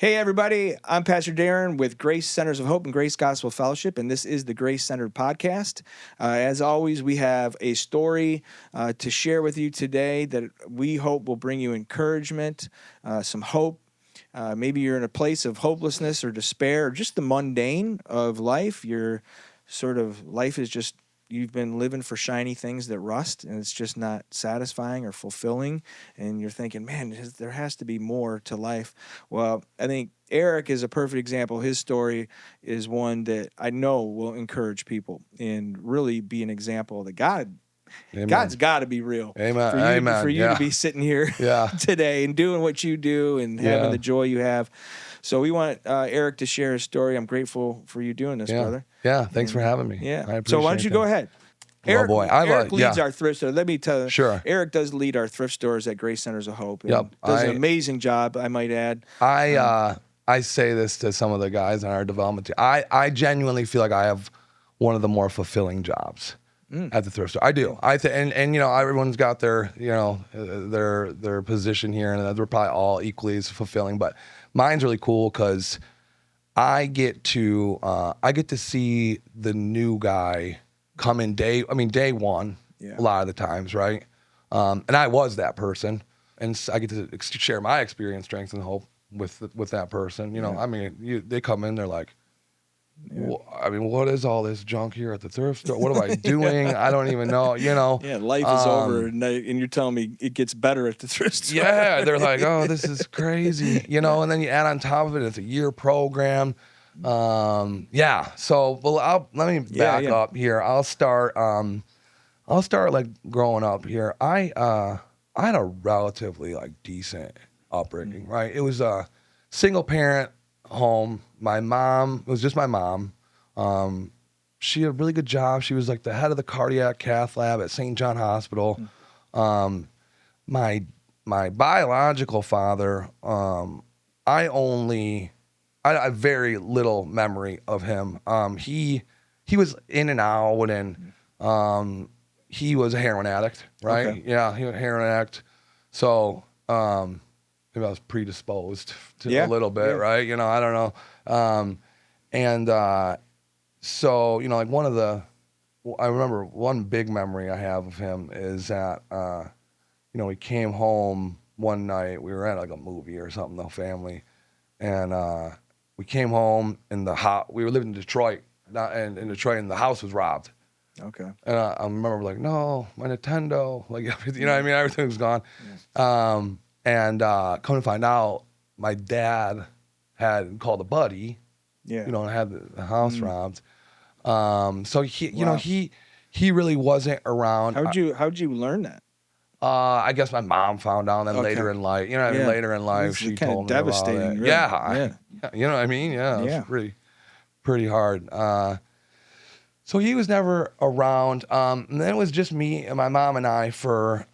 Hey, everybody. I'm Pastor Darren with Grace Centers of Hope and Grace Gospel Fellowship, and this is the Grace Centered Podcast. As always, we have a story to share with you today that we hope will bring you encouragement, some hope. Maybe you're in a place of hopelessness or despair, or just the mundane of life. Your sort of life is just, you've been living for shiny things that rust, and it's just not satisfying or fulfilling. And you're thinking, man, there has to be more to life. Well, I think Erik is a perfect example. His story is one that I know will encourage people and really be an example that God's got to be real. Amen. For you to be sitting here today and doing what you do and having the joy you have. So we want Erik to share his story. I'm grateful for you doing this, brother. Yeah, thanks for having me. Yeah. I appreciate So why don't you go ahead? Erik, Erik leads our thrift store. Let me tell you. Sure. Erik does lead our thrift stores at Grace Centers of Hope. And Yep. does an amazing job, I might add. I say this to some of the guys on our development team. I genuinely feel like I have one of the more fulfilling jobs at the thrift store. I do. And you know, everyone's got their, you know, their position here, and they're probably all equally as fulfilling. But mine's really cool because I get to see the new guy come in day one, a lot of the times, right? And I was that person, and so I get to share my experience, strength, and hope with that person. You know, I mean, they come in, they're like, what is all this junk here at the thrift store? What am I doing? I don't even know, you know. Yeah, life is over, and you're telling me it gets better at the thrift store. Yeah, they're like, oh, this is crazy, you know. And then you add on top of it, it's a year program. So let me back up here. I'll start like growing up here. I had a relatively like decent upbringing, right? It was a single parent home. It was just my mom. She had a really good job. She was like the head of the cardiac cath lab at St. John Hospital. My biological father, I have very little memory of him. He was in and out, and he was a heroin addict, right? Okay. Yeah, he was a heroin addict. So maybe I was predisposed to a little bit, right? You know, I don't know. So, you know, like I remember one big memory I have of him is that, you know, we came home one night. We were at like a movie or something, the family, and we came home and we were living in Detroit, and the house was robbed. Okay. And I remember like, no, my Nintendo, like, you know what I mean? Everything was gone. And come to find out, my dad had called a buddy, you know, and had the house robbed. So you know, he really wasn't around. How'd you learn that? I guess my mom found out, and then later in life, you know what I mean? Later in life, she told me devastating, about it. really. Yeah. You know what I mean? Yeah. It was pretty hard. So he was never around. And then it was just me and my mom and I for,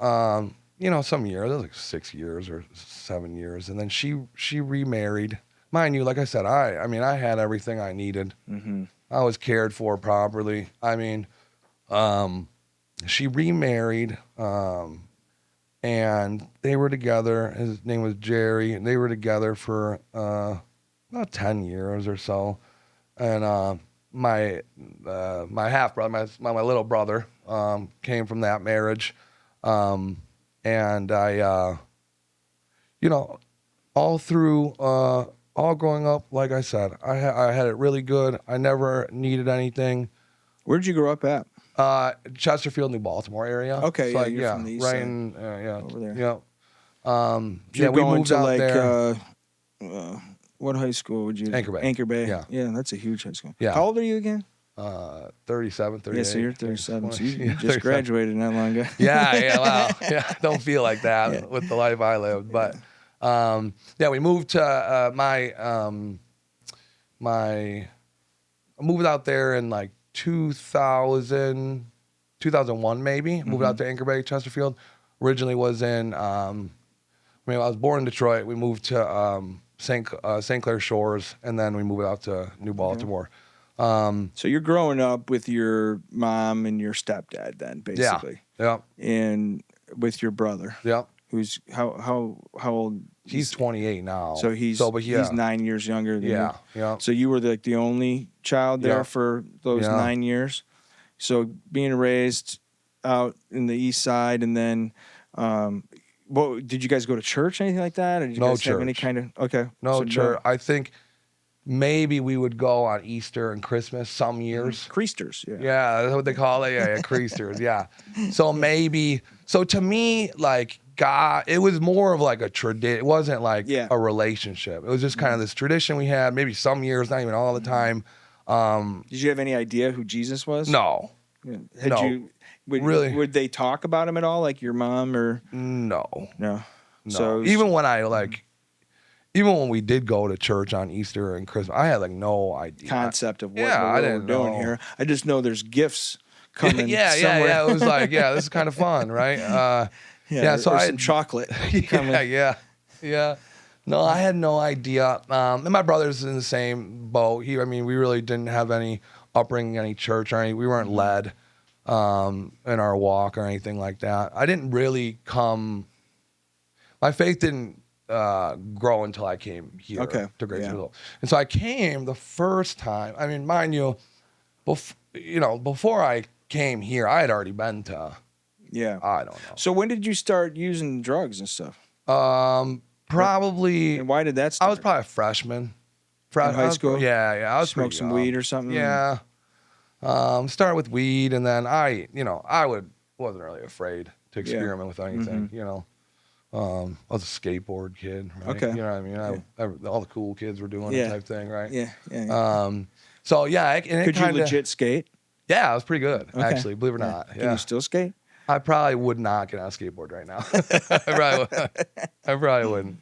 you know, some years. It was like 6 years or 7 years. And then she remarried. Mind you, like I said, I mean, I had everything I needed. Mm-hmm. I was cared for properly. I mean, she remarried, and they were together. His name was Jerry, and they were together for about 10 years or so. And my half brother, my little brother, came from that marriage, and I, you know, all through all growing up, like I said, I had it really good. I never needed anything. Where'd you grow up at? Chesterfield, New Baltimore area. Okay, so you're from the east side. Over there. Yeah. We moved to out like there. What high school would you? Anchor Bay. Yeah, that's a huge high school. Yeah. How old are you again? 37, 38. Yeah, so you're 37. So you just graduated not long ago. Wow. Yeah, don't feel like that with the life I lived. But we moved to I moved out there in like 2001 maybe. Moved out to Anchor Bay, Chesterfield. Originally was in I was born in Detroit. We moved to St. Clair Shores, and then we moved out to New Baltimore. So you're growing up with your mom and your stepdad then, basically. Yeah. And with your brother. Yeah. Who's how old He's 28 now. So he's 9 years younger than you. Yeah. So you were the only child there for those 9 years. So being raised out in the east side, and then, did you guys go to church or anything like that? Or did you guys have any kind of No church. I think maybe we would go on Easter and Christmas some years. Creasters, Yeah, that's what they call it. Yeah, Creasters, yeah. So maybe, to me, like, God, it was more of like a tradition. It wasn't like a relationship. It was just kind of this tradition we had, maybe some years, not even all the time. Did you have any idea who Jesus was? No. Would they talk about him at all, like your mom or? No. So even when we did go to church on Easter and Christmas, I had like no idea concept of what we're doing here. I just know there's gifts coming. somewhere. Yeah. It was like, this is kind of fun, right? So I had some chocolate. Yeah. No, I had no idea. And my brother's in the same boat. We really didn't have any upbringing, any church or anything. We weren't led in our walk or anything like that. I didn't really my faith didn't grow until I came here to Grace School. And so I came the first time. I mean, mind you, before I came here, I had already been to. Yeah. I don't know. So when did you start using drugs and stuff? Probably. And why did that start? I was probably a freshman. In high school? I was Smoke some weed or something? Yeah. Started with weed, and then I wasn't really afraid to experiment with anything, I was a skateboard kid, right? Okay. You know what I mean? All the cool kids were doing it type thing, right? Yeah. And Could you legit skate? Yeah, I was pretty good, actually, believe it or not. Can you still skate? I probably would not get on a skateboard right now. I probably wouldn't.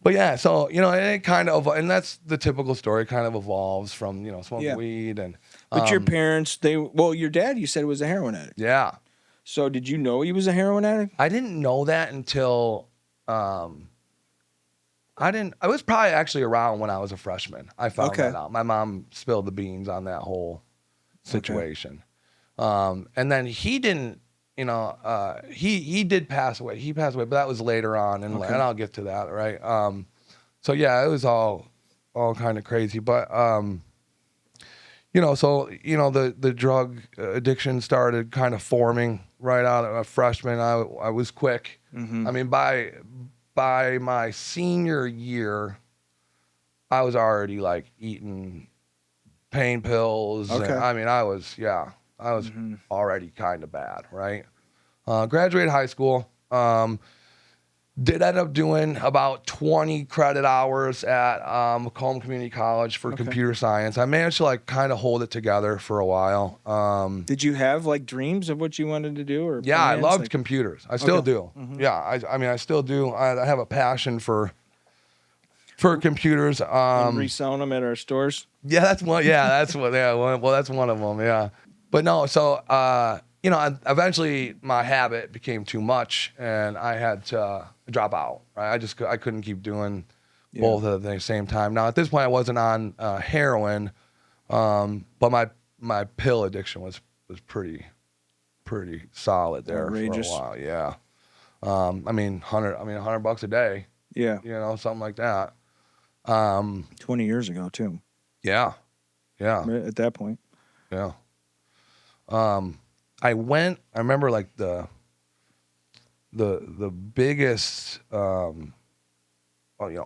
But yeah, so, it kind of, and that's the typical story, kind of evolves from, smoking weed and. But your parents, your dad, you said, was a heroin addict. Yeah. So did you know he was a heroin addict? I didn't know that until, I was probably actually around when I was a freshman. I found that out. My mom spilled the beans on that whole situation. And then he didn't, he did pass away. He passed away, but that was later on, and I'll get to that, right? So yeah, it was all kind of crazy, but the drug addiction started kind of forming right out of a freshman. I was quick. I mean, by my senior year, I was already like eating pain pills. Okay. And, I was already kind of bad, right? Graduated high school. Did end up doing about 20 credit hours at Macomb Community College for computer science. I managed to like kind of hold it together for a while. Did you have like dreams of what you wanted to do? Or yeah, plans? I loved computers. I still do. Yeah, I still do. I have a passion for computers. Reselling them at our stores? Yeah, that's one. Yeah, that's what. Yeah, well, that's one of them. Yeah, but no. So eventually my habit became too much, and I had to drop out. Right, I couldn't keep doing both at the same time. Now at this point, I wasn't on heroin, but my pill addiction was pretty solid there outrageous. For a while. Yeah, $100 a day. Yeah, something like that. 20 years ago too. Yeah. At that point. Yeah. I remember like the biggest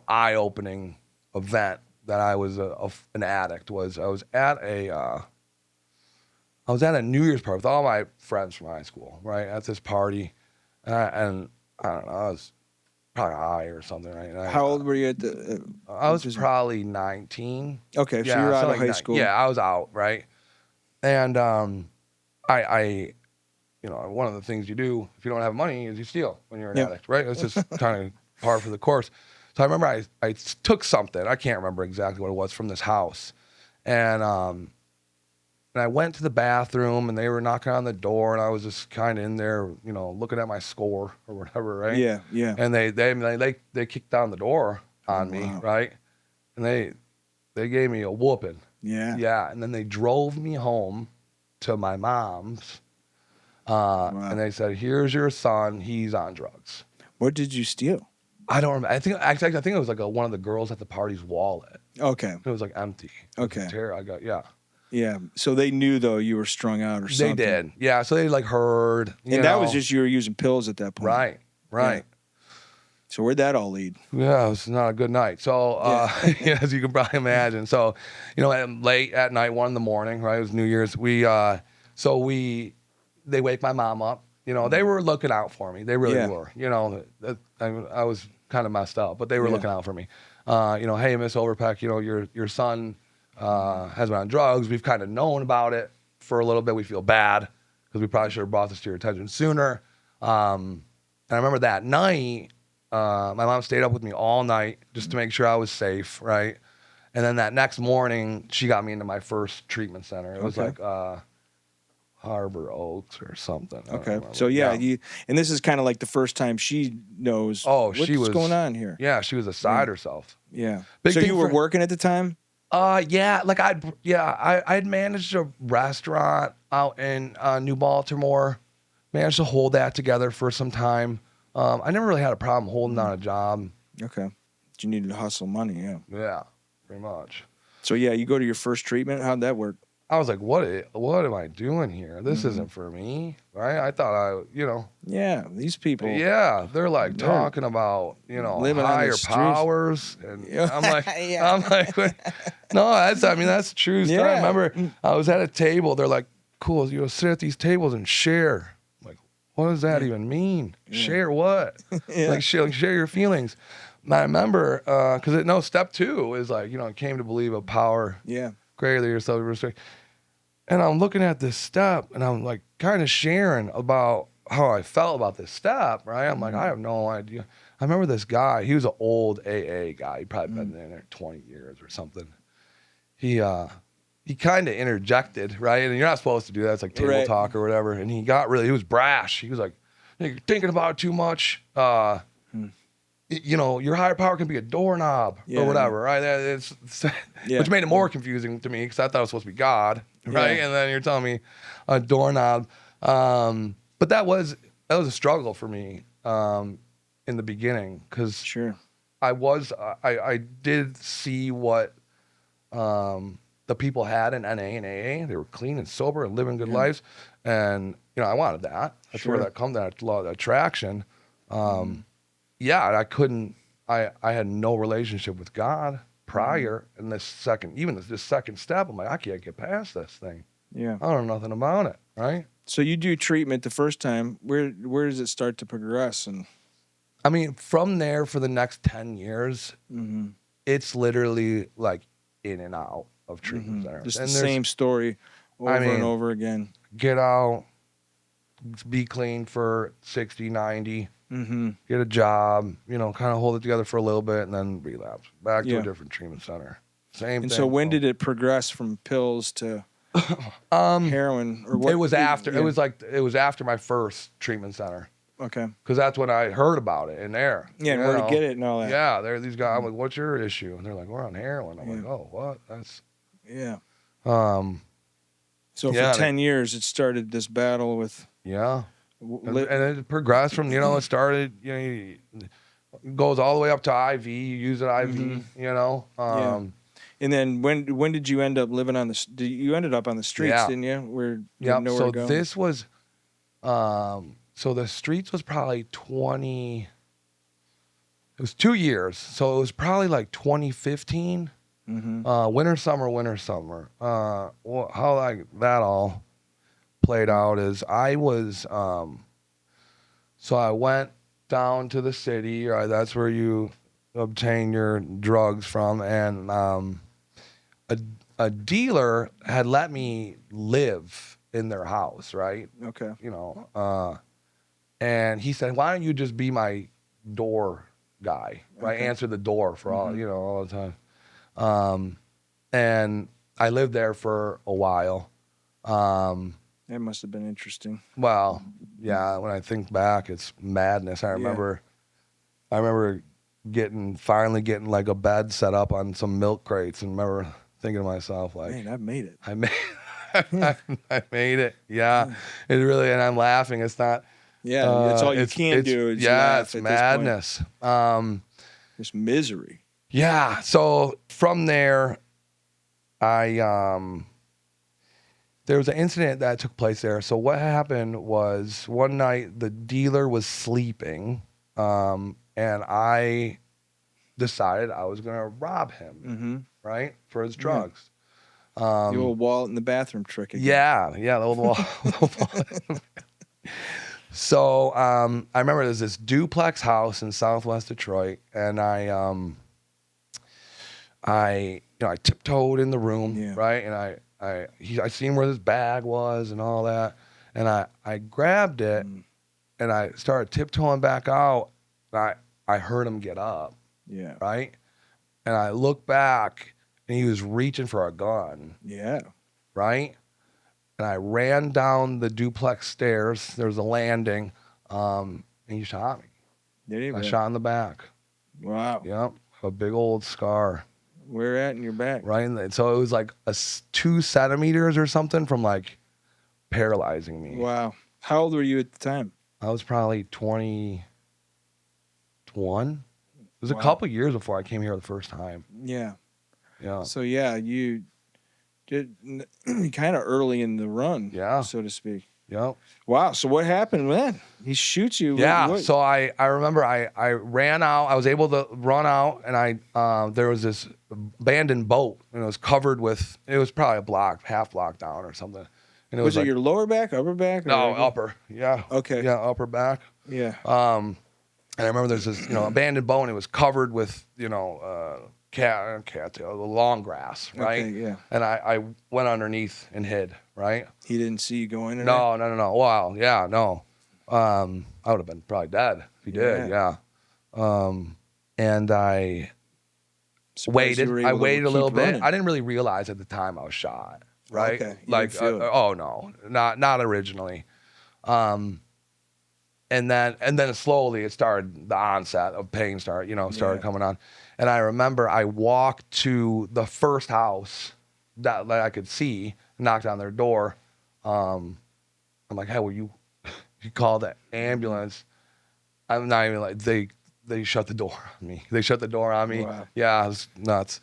eye-opening event that I was an addict was I was at a New Year's party with all my friends from high school, right? At this party, and I don't know, I was probably high or something, right? How old were you at the? I was probably 19. Okay, so you were out of high school. Yeah, I was out, right? And I one of the things you do if you don't have money is you steal when you're an addict, right? It's just kind of par for the course. So I remember I took something, I can't remember exactly what it was, from this house, and I went to the bathroom, and they were knocking on the door, and I was just kind of in there, looking at my score or whatever, right? Yeah. And they kicked down the door on me, right? And they gave me a whooping. Yeah. Yeah, and then they drove me home to my mom's, and they said, "Here's your son. He's on drugs." What did you steal? I don't remember. I think it was like one of the girls at the party's wallet. Okay. It was like empty. Okay. Yeah. So they knew though you were strung out or something. They did. Yeah. So they like heard. And that was just you were using pills at that point. Right. Yeah. So where'd that all lead? Yeah, it was not a good night. So, as you can probably imagine. So, late at night, 1 a.m, right? It was New Year's. They wake my mom up. They were looking out for me. They really were. I was kind of messed up, but they were looking out for me. Hey, Miss Overpeck, your son has been on drugs. We've kind of known about it for a little bit. We feel bad because we probably should have brought this to your attention sooner. And I remember that night, my mom stayed up with me all night just to make sure I was safe, right? And then that next morning, she got me into my first treatment center. It was like Harbor Oaks or something. Okay. So and this is kind of like the first time she knows what's going on here. Yeah, she was beside herself. Yeah. Big so you were working at the time? Yeah, like I'd managed a restaurant out in New Baltimore, managed to hold that together for some time. I never really had a problem holding down a job. Okay. But you needed to hustle money, yeah. Yeah, pretty much. So you go to your first treatment. How'd that work? I was like, what am I doing here? This isn't for me, right? I thought Yeah, these people. Yeah, they're like talking about, living higher powers. And I'm like, no, that's the true story. I remember I was at a table. They're like, cool, sit at these tables and share. What does that even mean? Share what? Like share your feelings. And I remember, because step 2 is like, came to believe a power greater than yourself, respect. And I'm looking at this step and I'm like kind of sharing about how I felt about this step, right? I'm like, I have no idea. I remember this guy, he was an old AA guy. He'd probably been in there 20 years or something. He kind of interjected, right? And you're not supposed to do that. It's like table talk or whatever. And he was brash. He was like, you're thinking about it too much. Your higher power can be a doorknob or whatever, right? Which made it more confusing to me because I thought it was supposed to be God, right? And then you're telling me a doorknob. But that was a struggle for me in the beginning because I did see what the people had in NA and AA. They were clean and sober and living good lives. And, I wanted that. That's where that comes, that law of attraction. I couldn't, I had no relationship with God prior. And this second step, I'm like, I can't get past this thing. Yeah. I don't know nothing about it, right? So you do treatment the first time. Where does it start to progress? And from there for the next 10 years, it's literally like in and out of treatment centers. Just the same story over and over again. Get out, be clean for 60, 90, get a job, kind of hold it together for a little bit and then relapse. Back to a different treatment center. Same thing. And so when did it progress from pills to heroin? Or what? It was after. It was after my first treatment center. Okay. Because that's when I heard about it in there. Yeah, and where to get it and all that. Yeah, there are these guys. I'm like, what's your issue? And they're like, we're on heroin. I'm like, oh, what? That's. Yeah. So for 10 years, it started this battle with. Yeah. And it progressed from, it started, it goes all the way up to IV. You use it IV, And then when did you end up living on you ended up on the streets, didn't you? Where you didn't know where to go? This was, so the streets was probably it was 2 years. So it was probably like 2015, winter, summer. How that all played out is I was, so I went down to the city, right? That's where you obtain your drugs from. And a dealer had let me live in their house, right? Okay. And he said, why don't you just be my door guy, right? Okay. Answer the door for all the time. And I lived there for a while. That must have been interesting. Well, yeah, when I think back, it's madness. I remember finally getting like a bed set up on some milk crates and remember thinking to myself like, man, I've made it. I made it. Yeah. It really, and I'm laughing. It's not, Yeah, that's all you can do is laugh it's at madness. this point. Just misery. Yeah. So from there, there was an incident that took place there. So what happened was one night the dealer was sleeping, and I decided I was gonna rob him, right, for his drugs. The old wallet in the bathroom trick again. Yeah, the old wallet. So I remember there's this duplex house in Southwest Detroit, and I tiptoed in the room, right, and I seen where this bag was and all that, and I grabbed it, and I started tiptoeing back out, and I heard him get up, right, and I looked back, and he was reaching for a gun, right. And I ran down the duplex stairs. There was a landing, and he shot me. Did he? I shot in the back. Wow. Yep, a big old scar. Where at in your back? Right, so it was like 2 centimeters or something from like paralyzing me. Wow. How old were you at the time? I was probably 21. It was a couple years before I came here the first time. Yeah. Yeah. So you did kind of early in the run, so to speak. Yep. Wow. So what happened then? He shoots you. Yeah. So I remember I ran out. I was able to run out, and there was this abandoned boat, and it was covered with. It was probably half block down or something. And it was like, it your lower back, upper back? No, upper. Yeah. Okay. Yeah, upper back. Yeah. And I remember there's this abandoned boat, and it was covered with cattail, the long grass, right? Okay, yeah. And I went underneath and hid, right? He didn't see you going in No. Wow, yeah, no. I would have been probably dead if he did, yeah. And I waited. I waited a little bit. I didn't really realize at the time I was shot, right? Okay. Oh no, not originally. And then slowly it started, the onset of pain started coming on. And I remember I walked to the first house that I could see, knocked on their door. I'm like, hey, will you call the ambulance? I'm not even like, they shut the door on me. They shut the door on me. Wow. Yeah, it was nuts.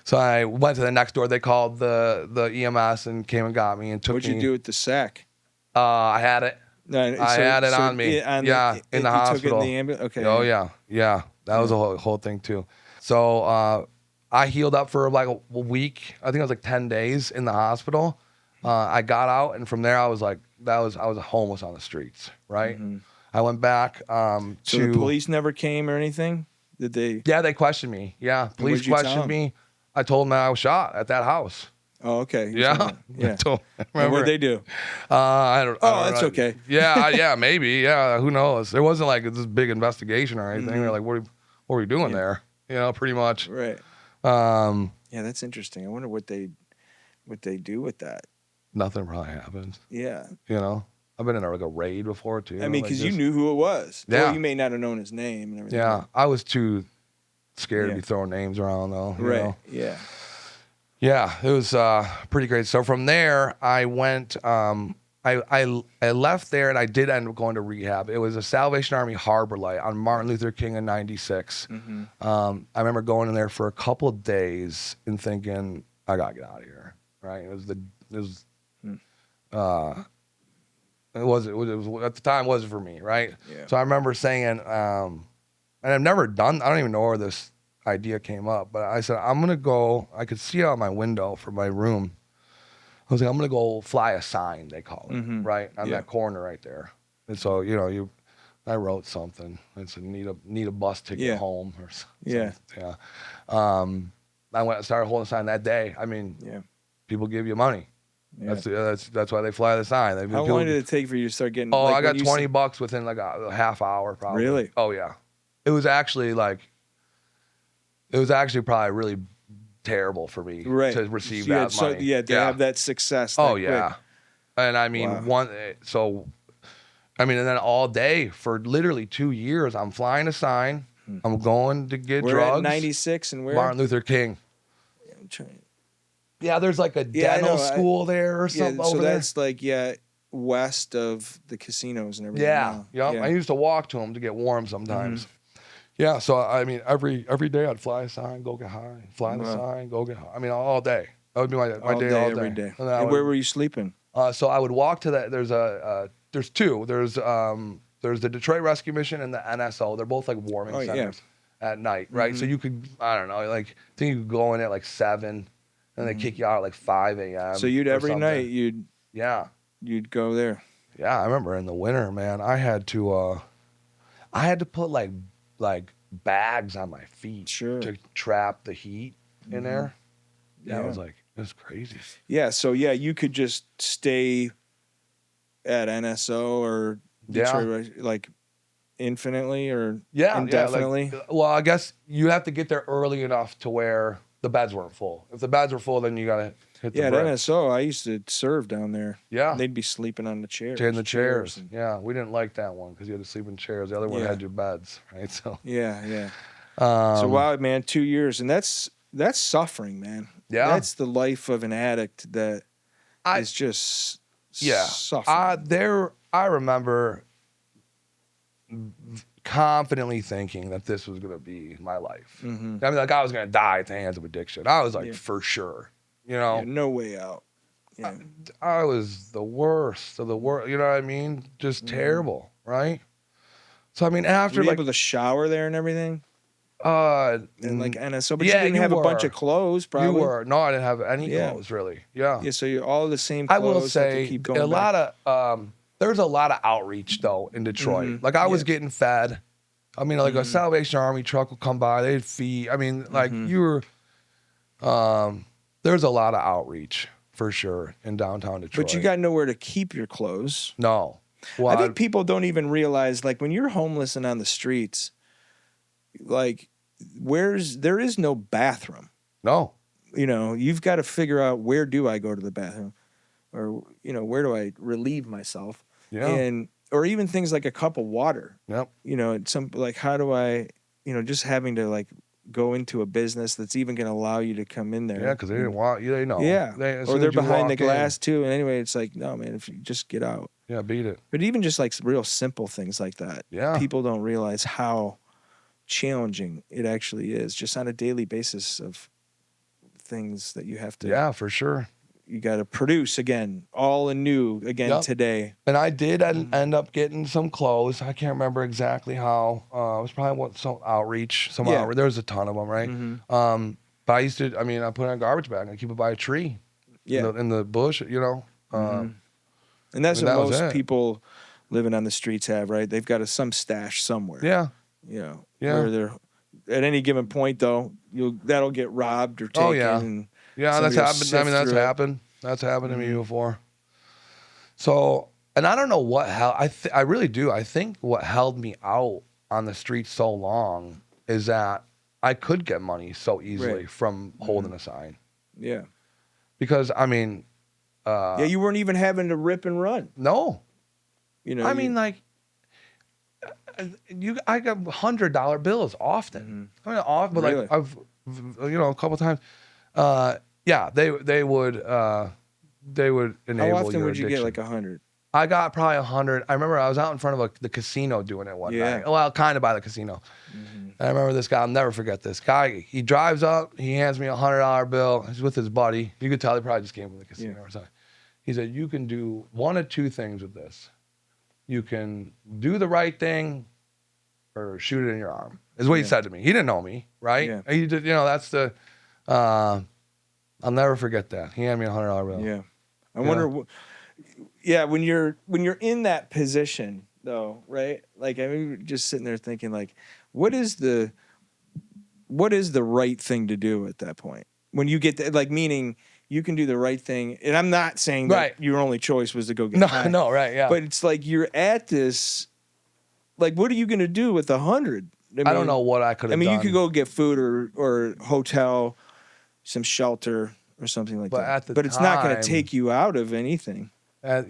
So I went to the next door. They called the EMS and came and got me and took me. What'd you do with the sack? I had it. I had it on me. In the hospital. Took it in the ambulance? Okay. Oh, yeah. That was a whole thing, too. So I healed up for like a week. I think it was like 10 days in the hospital. I got out, and from there I was like, I was homeless on the streets, right? I went back to... So the police never came or anything? Did they? Yeah, they questioned me. Yeah, police questioned me. I told them that I was shot at that house. Oh, okay. Yeah. And what'd they do? I don't know. That's okay. Yeah, maybe. Yeah, who knows? There wasn't like this big investigation or anything. They're like, what were you doing there? Pretty much. Right. Yeah, that's interesting. I wonder what they do with that. Nothing probably happens. Yeah. I've been in a raid before too. I mean, because you knew who it was. Yeah. Well, you may not have known his name and everything. Yeah, I was too scared to be throwing names around though. You know? Yeah. Yeah, it was pretty great. So from there, I went. I left there, and I did end up going to rehab. It was a Salvation Army Harbor Light on Martin Luther King in '96. I remember going in there for a couple of days and thinking, I gotta get out of here. Right? It was at the time wasn't for me. Right? Yeah. So I remember saying, and I've never done. I don't even know where this idea came up, but I said, I'm gonna go. I could see out my window from my room. I was like, I'm gonna go fly a sign, they call it, right on that corner right there. And so I wrote something. I said, need a bus ticket home or something. Yeah. I started holding a sign that day. I mean, people give you money. Yeah. That's why they fly the sign. How long did it take for you to start getting? Oh, I got $20 within like a half hour, probably. Really? Oh yeah. It was actually probably really terrible for me to receive that money. To have that success. Oh yeah. And I mean, and then all day for literally 2 years, I'm flying a sign. I'm going to get drugs. At 96 and where? Martin Luther King. I'm trying. Yeah, there's like a dental school there or something over there. So that's like, west of the casinos and everything. Yeah, now. yep. I used to walk to them to get warm sometimes. Yeah, so I mean, every day I'd fly a sign, go get high. Fly the sign, go get high. I mean, all day. That would be my day all every day. day. And And where were you sleeping? So I would walk to that. There's two. There's the Detroit Rescue Mission and the NSO. They're both like warming centers at night, right? So you could, I don't know, like I think you could go in at like 7, and they kick you out at like 5 a.m. So you'd every night you'd go there. Yeah, I remember in the winter, man, I had to put like bags on my feet to trap the heat in there. Yeah, it was crazy. Yeah, so you could just stay at NSO or Detroit, like infinitely or indefinitely. Yeah, well, I guess you have to get there early enough to where the beds weren't full. If the beds were full, then you gotta hit the at brick. NSO, I used to serve down there. Yeah, they'd be sleeping on the chairs. In the chairs. Yeah, we didn't like that one because you had to sleep in chairs. The other one had your beds, right? So yeah. So wow, man, 2 years, and that's suffering, man. Yeah, that's the life of an addict that is just suffering. I remember confidently thinking that this was gonna be my life. I mean, like I was gonna die at the hands of addiction. I was like, for sure, you know, no way out. Yeah. I was the worst of the worst. You know what I mean? Just terrible, right? So I mean, after were you able to shower there and everything. And like NSO, but you didn't have a bunch of clothes, probably. You were. No, I didn't have any clothes, really. Yeah. Yeah, so you're all the same clothes. I will say, keep going there's a lot of outreach, though, in Detroit. Like, I was getting fed. I mean, like, a Salvation Army truck would come by. They'd feed. I mean, like, you were... there's a lot of outreach, for sure, in downtown Detroit. But you got nowhere to keep your clothes. No. Well, I think people don't even realize, like, when you're homeless and on the streets, like... there is no bathroom. No. You know, you've got to figure out, where do I go to the bathroom, or where do I relieve myself? Yeah. Or even things like a cup of water. Yep. How do I, just having to like go into a business that's even going to allow you to come in there. Yeah, because they didn't want you. They know. Yeah. Or they're behind the glass too. And anyway, it's like, no, man, if you just get out. Yeah, beat it. But even just like real simple things like that. Yeah. People don't realize how challenging it actually is, just on a daily basis of things that you have to. Yeah, for sure. You got to produce again, all anew again today. And I did end up getting some clothes. I can't remember exactly how. It was probably some outreach. There was a ton of them, right? But I used to. I mean, I put it in a garbage bag and keep it by a tree. Yeah. In the bush, And that's what most people living on the streets have, right? They've got some stash somewhere. Yeah. Where they're at any given point, though, that'll get robbed or taken. Oh yeah. And that's happened. I mean, that's happened. That's happened to me before. So, and I don't know what I really do. I think what held me out on the street so long is that I could get money so easily from holding a sign. Yeah. Because I mean, you weren't even having to rip and run. No. I mean, like, I got $100 bills often. I mean, often, but really? like I've, a couple times. They would enable. How often your would you addiction. get like 100? I got probably 100. I remember I was out in front of the casino doing it one night. Well, kind of by the casino. And I remember this guy. I'll never forget this guy. He drives up. He hands me a $100 bill. He's with his buddy. You could tell he probably just came from the casino or something. He said, "You can do one of two things with this. You can do the right thing, or shoot it in your arm." Is what he said to me. He didn't know me, right? Yeah. He did. That's the. I'll never forget that. He handed me a $100 bill. Yeah. I wonder. Yeah, when you're in that position, though, right? Like, I mean, just sitting there thinking, like, what is the right thing to do at that point? When you get like, meaning you can do the right thing, and I'm not saying that your only choice was to go get high. No, right, yeah. But it's like you're at this. Like, what are you going to do with 100? I don't know what I could have done. You could go get food or hotel, some shelter or something like that. But it's not going to take you out of anything. At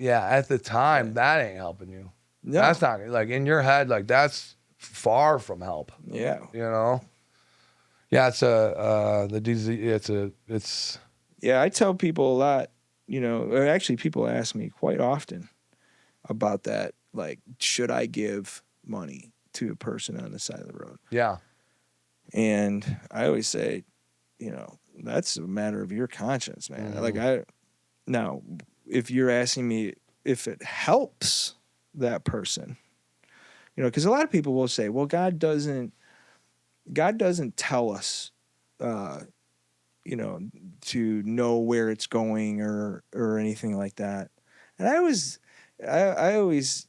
the time, that ain't helping you. No. That's not, like, in your head, like, that's far from help. Yeah. Yeah, it's the disease. It's. Yeah, I tell people a lot. Actually, people ask me quite often, about that. Like, should I give money to a person on the side of the road? Yeah. And I always say, that's a matter of your conscience, man. Like now, if you're asking me if it helps that person, because a lot of people will say, well, God doesn't tell us, to know where it's going or anything like that. And I always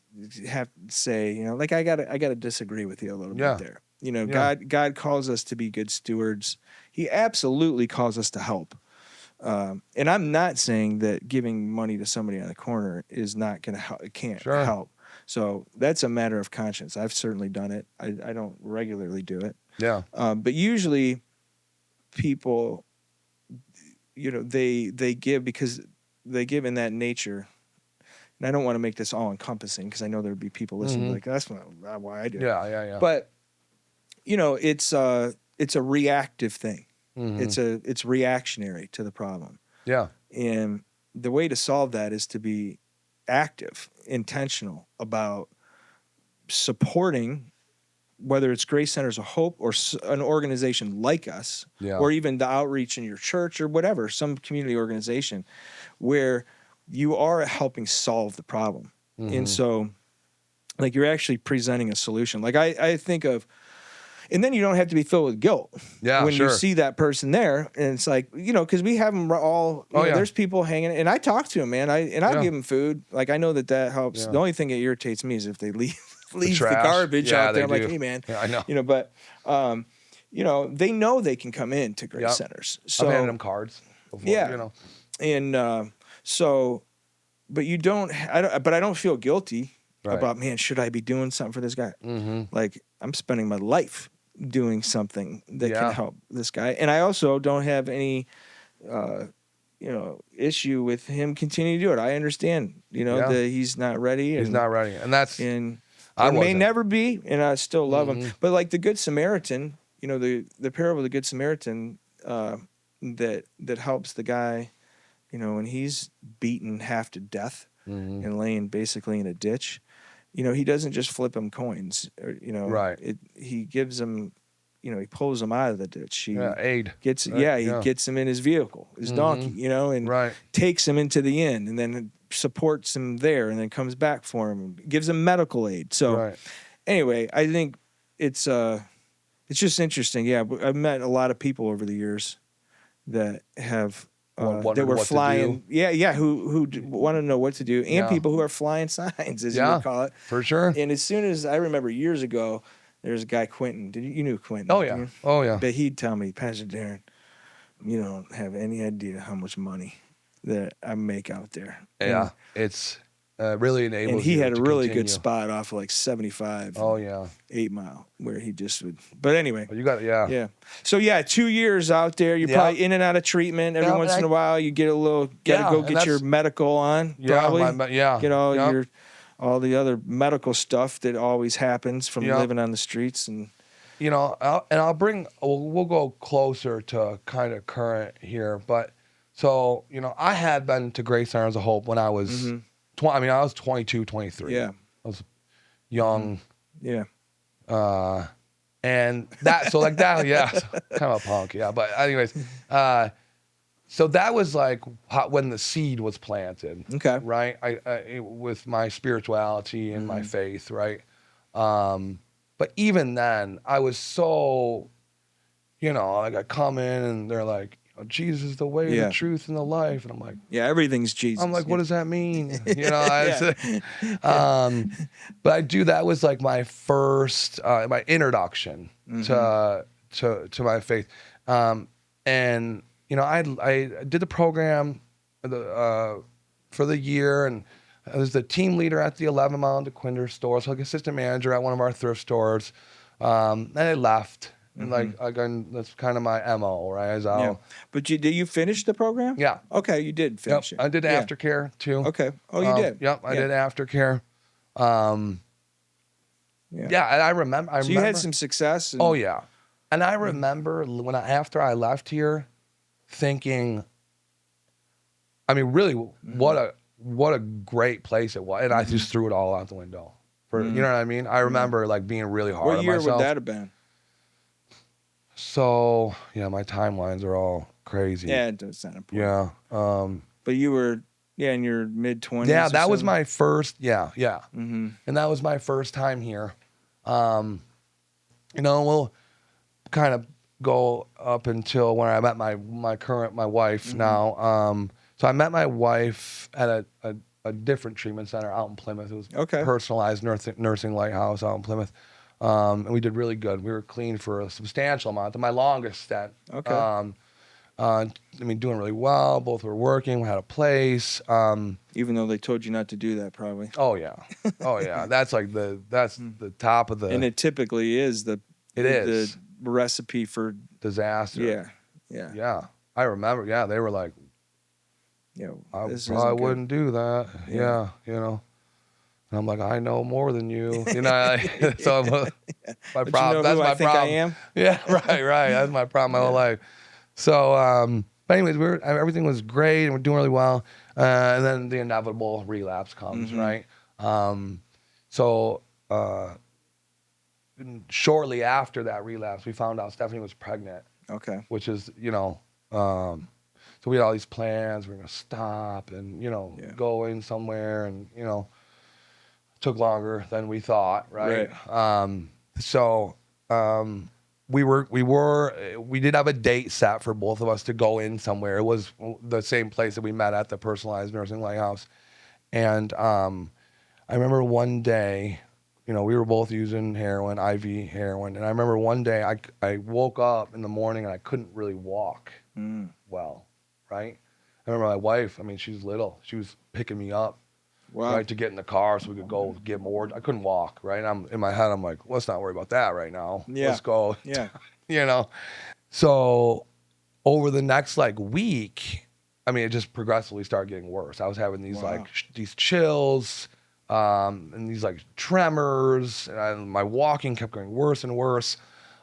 have to say, like, I gotta disagree with you a little bit there. God calls us to be good stewards. He absolutely calls us to help. And I'm not saying that giving money to somebody on the corner is not going to help. It can't help. So that's a matter of conscience. I've certainly done it. I don't regularly do it. Yeah. But usually people, they give because they give in that nature. And I don't want to make this all encompassing because I know there'd be people listening like, that's not why I do it. Yeah. But, it's a reactive thing. It's reactionary to the problem. Yeah. And the way to solve that is to be active, intentional about supporting, whether it's Grace Centers of Hope or an organization like us, or even the outreach in your church or whatever, some community organization where you are helping solve the problem. And so, like, you're actually presenting a solution. Like, I think of, and then you don't have to be filled with guilt when you see that person there. And it's like, because we have them all, there's people hanging, and I talk to them, man. I'll give them food. Like, I know that helps. The only thing that irritates me is if they leave the garbage out there. I'm like, hey, man, I know. But, they know they can come in to Grace Centers. So I've handed them cards before, And so, but I don't feel guilty about, man, should I be doing something for this guy? Like, I'm spending my life doing something that can help this guy. And I also don't have any, issue with him continuing to do it. I understand, that he's not ready. He's not ready. And I may never be, and I still love him. But like the Good Samaritan, the parable of the Good Samaritan, that helps the guy, when he's beaten half to death and laying basically in a ditch. He doesn't just flip him coins, he gives him, he pulls him out of the ditch. He gets him in his vehicle, his donkey, and takes him into the inn, and then supports him there, and then comes back for him, gives him medical aid. So anyway, I think it's just interesting. Yeah, I've met a lot of people over the years that have. That were flying, who want to know what to do, and people who are flying signs, as you would call it, for sure. And as soon as I remember years ago, there's a guy, Quentin. You knew Quentin? Oh yeah, But he'd tell me, Pastor Darren, you don't have any idea how much money that I make out there. Yeah, it's really enables. And he you had a to really continue. good spot off of like 75. Oh yeah, 8 Mile, where he just would. But anyway, you got yeah. So 2 years out there, you're probably in and out of treatment. Every once in a while, you get a little. Got to go get your medical on. Probably. Get all your all the other medical stuff that always happens from living on the streets and. I'll bring. We'll go closer to kind of current here, but so I had been to Grace Centers of Hope when I was. I was 22, 23. Yeah. I was young. Yeah. And that, so like that, kind of a punk, But anyways, so that was like when the seed was planted. Okay. Right? With my spirituality and my faith, right? But even then, I was so, like I come in and they're like, Jesus is the way, the truth, and the life. And I'm like, everything's Jesus. I'm like, what does that mean? But I do. That was like my first, my introduction to my faith. And I did the program for the year, and I was the team leader at the 11 Mile and DeQuinder store, so like assistant manager at one of our thrift stores. And I left. And again, that's kind of my MO, right? But did you finish the program? Yeah. Okay, you did finish it. I did aftercare too. Okay. Oh, you did? Yep, I did aftercare. And I remember. So you had some success. Oh yeah, and I remember after I left here, thinking, I mean, really, what what a great place it was. And I just threw it all out the window. You know what I mean? I remember like being really hard What on year myself. would that have been? So, yeah, my timelines are all crazy. Yeah, it's not important. Yeah. But you were, in your mid-20s. Yeah, that so. was my first, yeah. Mm-hmm. And that was my first time here. We'll kind of go up until when I met my wife now. So I met my wife at a different treatment center out in Plymouth. It was personalized nursing lighthouse out in Plymouth. And we did really good. We were clean for a substantial amount. My longest stint. Okay. Doing really well. Both were working. We had a place. Even though they told you not to do that, probably. Oh yeah. That's like the top of the. And it typically is the recipe for disaster. Yeah. I remember. Yeah, they were like, I probably wouldn't do that. Yeah. And I'm like, I know more than you. So my problem. That's my problem. I am. Yeah. Right. That's my problem my whole life. So, but anyways, everything was great and we're doing really well. And then the inevitable relapse comes, right? Shortly after that relapse, we found out Stephanie was pregnant. Okay. Which is, so we had all these plans. We were going to stop and, going somewhere and, took longer than we thought, right? We did have a date set for both of us to go in somewhere. It was the same place that we met at, the personalized nursing lighthouse. And I remember one day, we were both using heroin, IV heroin. And I remember one day I woke up in the morning and I couldn't really walk well, right? I remember my wife, she's little. She was picking me up. Wow. Right, to get in the car so we could go get more. I couldn't walk, right? I'm in my head, I'm like, let's not worry about that right now. Yeah. Let's go. Yeah. So over the next week, it just progressively started getting worse. I was having these these chills, and these tremors, and my walking kept getting worse and worse.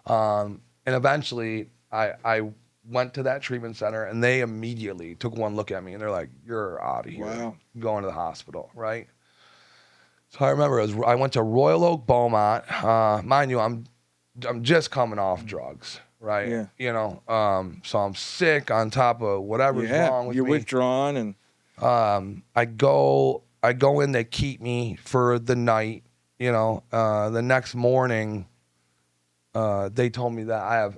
And eventually I went to that treatment center and they immediately took one look at me and they're like, you're out of here. Wow. Going to the hospital, right? So I remember I went to Royal Oak Beaumont. Mind you, I'm just coming off drugs, right? Yeah. So I'm sick on top of whatever's wrong with me. You're withdrawn and I go in, they keep me for the night, the next morning they told me that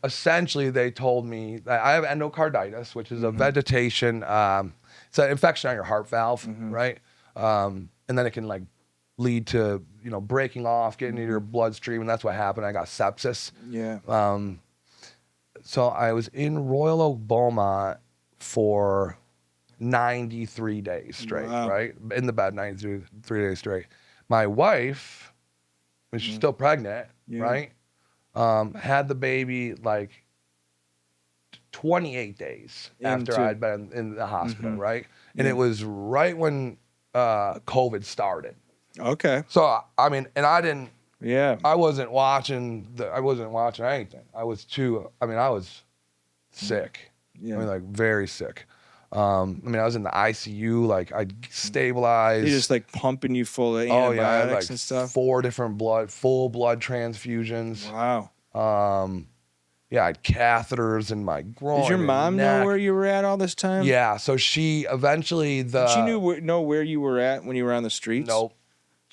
essentially they told me that I have endocarditis, which is a vegetation, it's an infection on your heart valve, right? And then it can lead to, breaking off, getting into your bloodstream, and that's what happened. I got sepsis. Yeah. So I was in Royal Oak Beaumont for 93 days straight, right? In the bed, 93 days straight. My wife, she's still pregnant, right? Had the baby 28 days after I'd been in the hospital, right? And it was right when COVID started. Okay. So and I didn't. Yeah. I wasn't watching anything. I was sick. Yeah. Very sick. I was in the ICU. I stabilized. They just pumping you full of antibiotics and stuff. 4 different full blood transfusions. Wow. I had catheters in my groin. Did your mom know where you were at all this time? Yeah. So she eventually Did she know where you were at when you were on the streets? Nope.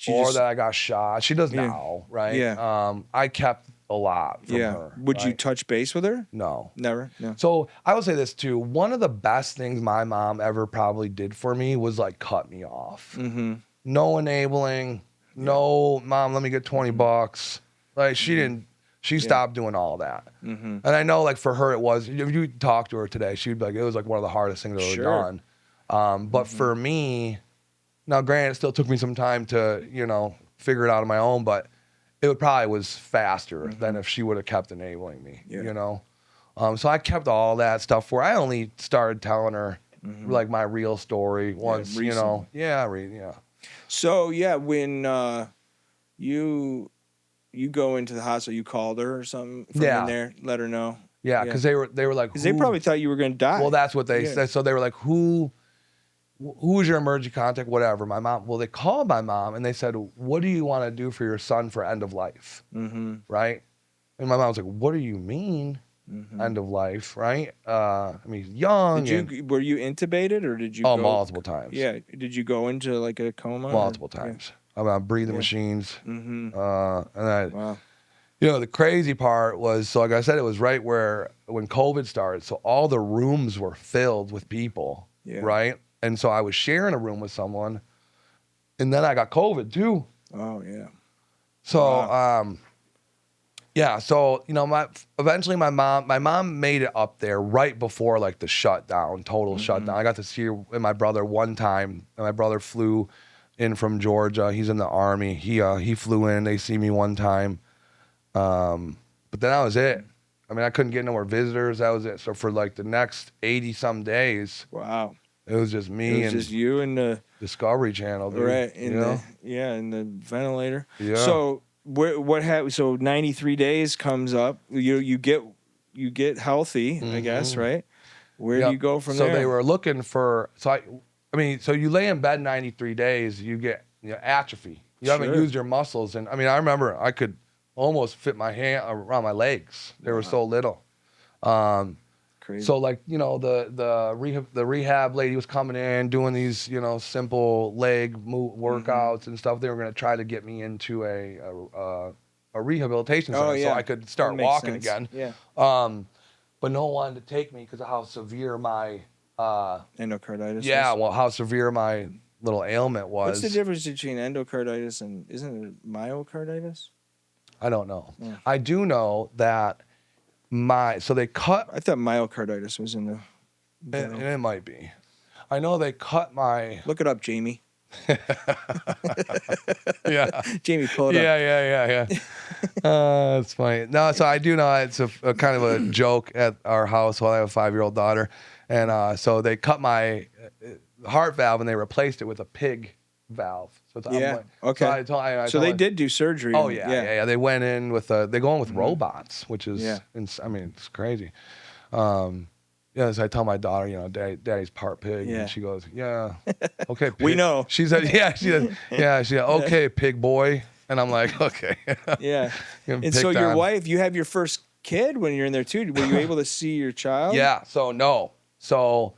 That I got shot. She does now, right? Yeah. I kept a lot from her. Would you touch base with her? No. Never? No. So I will say this too. One of the best things my mom ever probably did for me was cut me off. Mm-hmm. No enabling. No, Mom, let me get $20. She didn't. She stopped doing all that. Mm-hmm. And I know for her it was, if you talk to her today, she'd be like, it was one of the hardest things I've ever done. But for me, now granted, it still took me some time to, figure it out on my own, but it probably was faster than if she would have kept enabling me, So I kept all that stuff for her. I only started telling her my real story once, Yeah. So when you go into the hospital, you called her or something from in there, let her know. Yeah, because they were like, because they probably thought you were going to die. Well, that's what they said. So they were like, who who's your emergency contact, whatever. My mom, well, they called my mom and they said, what do you want to do for your son for end of life? Mm-hmm. Right? And my mom was like, what do you mean end of life? Right? I mean, he's young. Were you intubated or did you Oh, go? multiple times. Yeah. Did you go into like a coma? Multiple times. I'm on breathing machines. Mm-hmm. Wow. The crazy part was, so like I said, it was right when COVID started. So all the rooms were filled with people. Yeah. Right? And so I was sharing a room with someone, and then I got COVID too. Oh yeah. So wow. So eventually my mom made it up there right before like the shutdown, total shutdown. I got to see her and my brother one time, and my brother flew in from Georgia. He's in the Army. He flew in. They see me one time, but then that was it. I mean, I couldn't get no more visitors. That was it. So for like the next 80-some days, wow. it was just me and just you and the Discovery Channel, dude. Right, in the ventilator. Yeah. So what happened? So 93 days comes up. You get healthy, I guess, right? Where do you go from there? So they were looking for. So so you lay in bed 93 days, you get atrophy. You haven't used your muscles, and I mean, I remember I could almost fit my hand around my legs. They were so little. Crazy. So like the rehab lady was coming in doing these simple leg workouts and stuff. They were going to try to get me into a rehabilitation center so I could start walking again. Yeah. But no one wanted to take me because of how severe my endocarditis. Yeah, well, how severe my little ailment was. What's the difference between endocarditis and isn't it myocarditis? I don't know. Yeah. I do know that. So they cut. I thought myocarditis was in the. And it might be. I know they cut my. Look it up, Jamie. Yeah. Jamie, pull it up. Yeah. That's funny. No, so I do know it's a kind of a joke at our house while I have a 5-year-old daughter, and so they cut my heart valve and they replaced it with a pig valve. So it's okay. So they did do surgery. Oh yeah. They went in with they go in with robots, which is I mean, it's crazy. So I tell my daughter, Daddy's part pig, and she goes, yeah, okay, pig. We know. She said, okay, pig boy, and I'm like, okay, yeah. And so your wife, you have your first kid when you're in there too. Were you able to see your child? Yeah. So no. So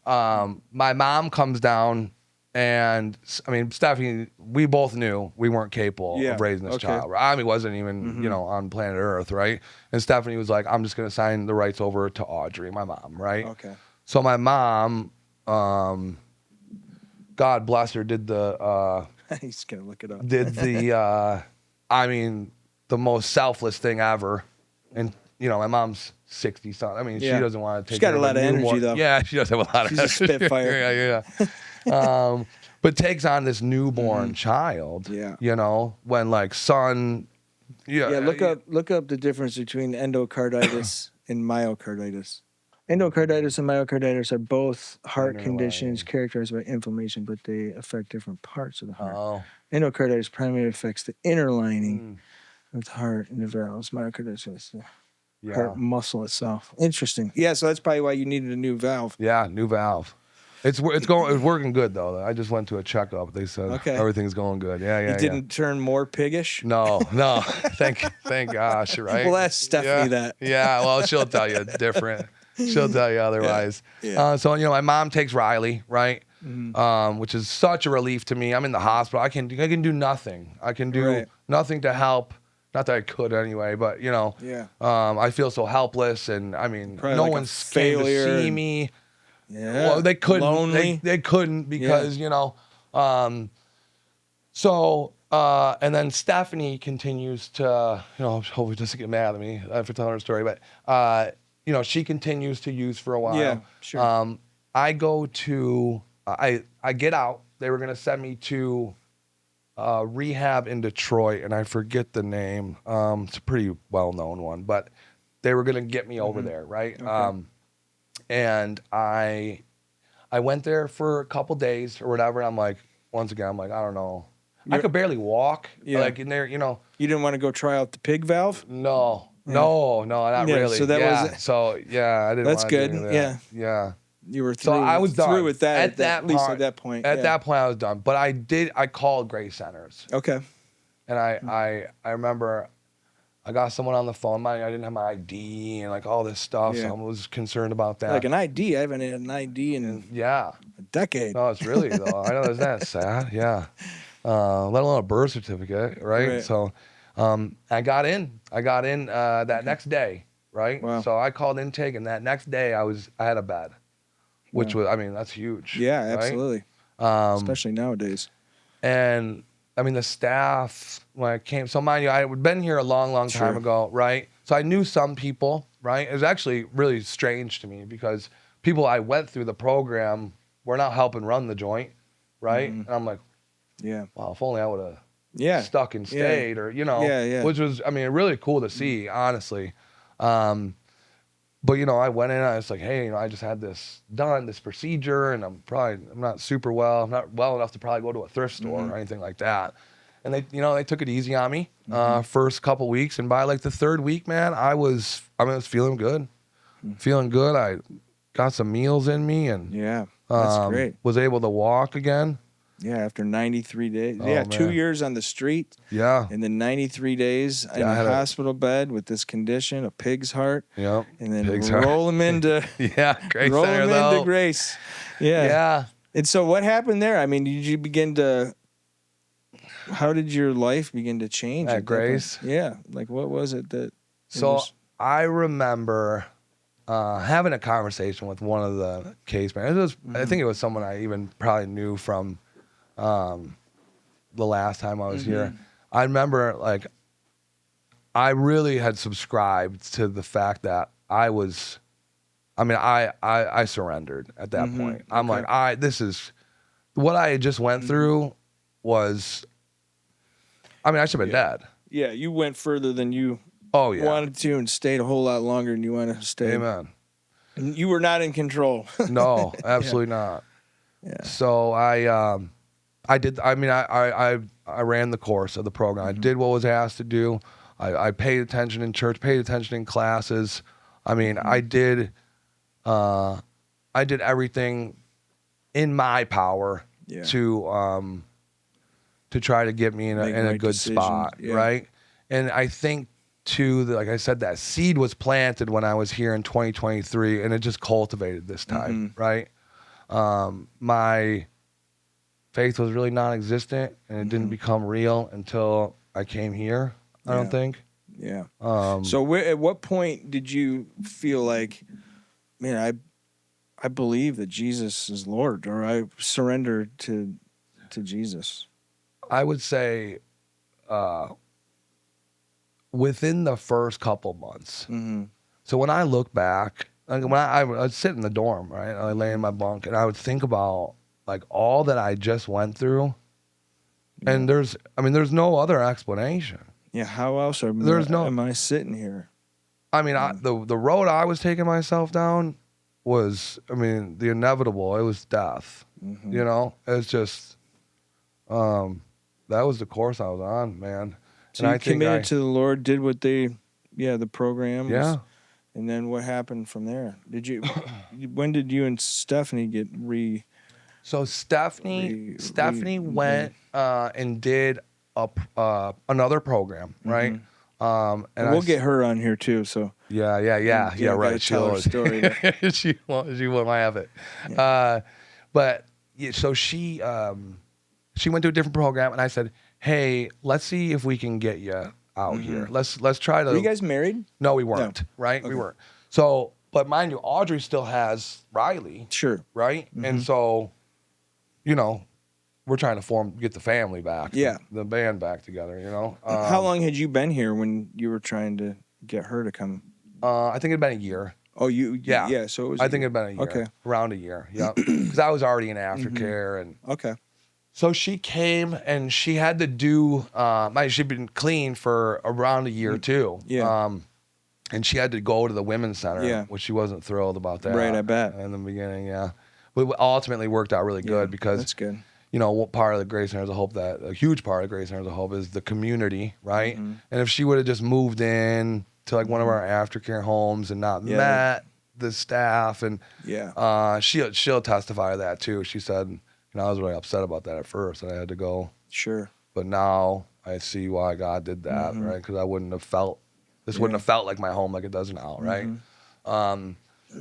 my mom comes down. And I mean, Stephanie, we both knew we weren't capable of raising this child. I mean, wasn't even, on planet Earth, right? And Stephanie was like, I'm just going to sign the rights over to Audrey, my mom, right? Okay. So my mom, God bless her, did the... He's going to look it up. Did the, the most selfless thing ever. And, my mom's 60-something. I mean, she doesn't want to take... She's got a lot of energy, though. Yeah, she does have a lot of energy. She's a spitfire. Yeah. But takes on this newborn child. Yeah. When like son. Yeah. Yeah. Look up the difference between endocarditis and myocarditis. Endocarditis and myocarditis are both heart conditions characterized by inflammation, but they affect different parts of the heart. Oh. Endocarditis primarily affects the inner lining of the heart and the valves. Myocarditis is the heart muscle itself. Interesting. Yeah. So that's probably why you needed a new valve. Yeah. New valve. It's working good though. I just went to a checkup. They said everything's going good. Yeah. You didn't turn more piggish? No. Thank gosh, right? Well, ask Stephanie that. Yeah. Well, she'll tell you different. She'll tell you otherwise. Yeah. So my mom takes Riley, right? Which is such a relief to me. I'm in the hospital. I can do nothing. I can do nothing to help. Not that I could anyway, but I feel so helpless, and I mean, probably no one's came to see me. Yeah. Well, they couldn't. Lonely. They couldn't because So and then Stephanie continues to hopefully doesn't get mad at me for telling her story, but she continues to use for a while. Yeah, sure. I go to I get out. They were gonna send me to rehab in Detroit, and I forget the name. It's a pretty well known one, but they were gonna get me over there, right? Okay. And I went there for a couple days or whatever. And I'm like, once again, I don't know. I could barely walk. Yeah. Like in there, You didn't want to go try out the pig valve? No, not really. So that was. So I didn't. That's want good. to do that. Yeah. You were So I was done. through with that at least part, at that point. At that point, I was done. But I called Grace Centers. Okay. And I remember I got someone on the phone. I didn't have my ID and like all this stuff, Yeah. so I was concerned about that. Like an ID. I haven't had an ID in a decade. No, it's really though. I know, isn't that sad? Yeah. Let alone a birth certificate, right? So I got in that next day, right? Wow. So I called intake, and that next day I had a bed, which was, I mean, that's huge. Yeah, right? absolutely. Especially nowadays. And I mean, the staff, when I came, so mind you, I had been here a long time ago, right? So I knew some people, right? It was actually really strange to me because people I went through the program were not helping run the joint, right? And I'm like, wow, if only I would have stuck and stayed, or, which was, I mean, really cool to see, honestly. But, I went in and I was like, hey, I just had this done, this procedure, and I'm not super well. I'm not well enough to probably go to a thrift store or anything like that. And they took it easy on me first couple weeks. And by like the third week, man, I was feeling good. Feeling good. I got some meals in me and that's great. Was able to walk again. Yeah, after 93 days. Oh, yeah, man. 2 years on the street. Yeah. And then 93 days in a hospital bed with this condition, a pig's heart. Yep. And then roll him into Grace roll Center, him though. into Grace. Yeah. Yeah. And so what happened there? I mean, did you begin to how did your life begin to change At Grace? Yeah. Like what was it that So I remember having a conversation with one of the case managers. I think it was someone I even probably knew from the last time I was here. I remember, like, I really had subscribed to the fact that I surrendered at that point. I'm like, this is what I had just went through was, I should have been dead. Yeah, you went further than you wanted to and stayed a whole lot longer than you wanted to stay. Amen. And you were not in control. No, absolutely not. Yeah. So I did. I ran the course of the program. I did what was asked to do. I paid attention in church, paid attention in classes. I did everything in my power to try to get me in a good spot, right? And I think too, like I said, that seed was planted when I was here in 2023, and it just cultivated this time, right? My faith was really non-existent, and it didn't become real until I came here, I don't think. Yeah. So at what point did you feel like, man, I believe that Jesus is Lord, or I surrendered to Jesus? I would say within the first couple months. So when I look back, like when I would sit in the dorm, right? I lay in my bunk, and I would think about like all that I just went through, and there's no other explanation. Yeah, how else am I sitting here? The road I was taking myself down was, the inevitable. It was death. It's just, that was the course I was on, man. So and you committed to the Lord, did what the program. Yeah. And then what happened from there? When did you and Stephanie get So Stephanie went and did another program, right? And we'll get her on here too. So yeah, right. Tell her story. she won't have it. Yeah. So she went to a different program, and I said, hey, let's see if we can get you out here. Let's try to. Were you guys married? No, we weren't. No. Right, we weren't. So, but mind you, Audrey still has Riley. Sure. Right, and so, we're trying to get the family back. Yeah. The band back together. How long had you been here when you were trying to get her to come? I think it'd been a year. Oh, yeah. So it was. I think it'd been a year. Okay. Around a year. Yeah. Because I was already in aftercare and. Okay. So she came and she had to do. She'd been clean for around a year too. Yeah. And she had to go to the women's center, which she wasn't thrilled about that. Right, I bet. In the beginning, yeah. But it ultimately worked out really good because that's good. Part of the Grace Centers of Hope, a huge part of Grace Centers of Hope is the community, right? And if she would have just moved in to like one of our aftercare homes and not met the staff, and she'll testify to that too. She said, I was really upset about that at first, and I had to go. Sure. But now I see why God did that, right? Because I wouldn't have felt like my home like it does now, right?